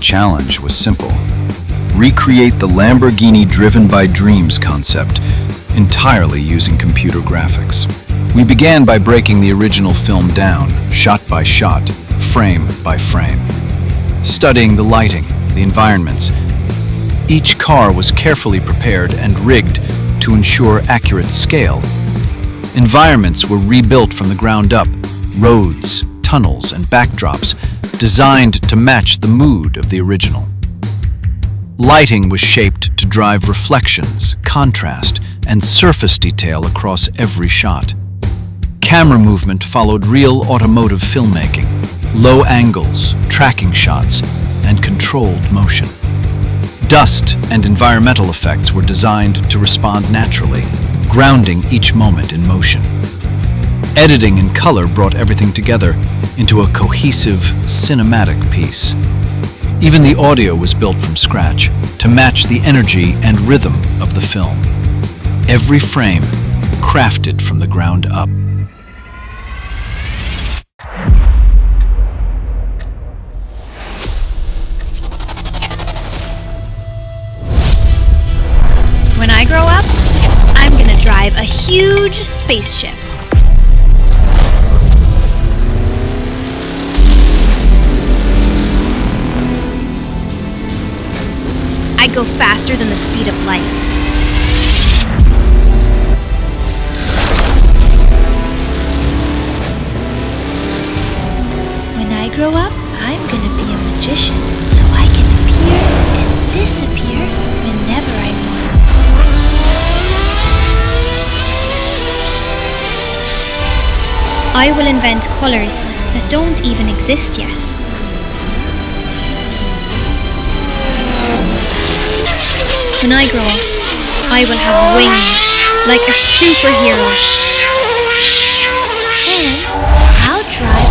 challenge was simple. Recreate the Lamborghini driven by dreams concept entirely using computer graphics. We began by breaking the original film down, shot by shot, frame by frame. Studying the lighting, the environments. Each car was carefully prepared and rigged to ensure accurate scale. Environments were rebuilt from the ground up, roads, tunnels, and backdrops designed to match the mood of the original. Lighting was shaped to drive reflections, contrast, and surface detail across every shot. Camera movement followed real automotive filmmaking, low angles, tracking shots, and controlled motion. Dust and environmental effects were designed to respond naturally, grounding each moment in motion. Editing and color brought everything together into a cohesive, cinematic piece. Even the audio was built from scratch to match the energy and rhythm of the film. Every frame crafted from the ground up. When I grow up, I'm gonna drive a huge spaceship. I go faster than the speed of light. When I grow up, I'm gonna be a magician, so I can appear and disappear whenever I want. I will invent colors that don't even exist yet. When I grow up, I will have wings like a superhero. And I'll drive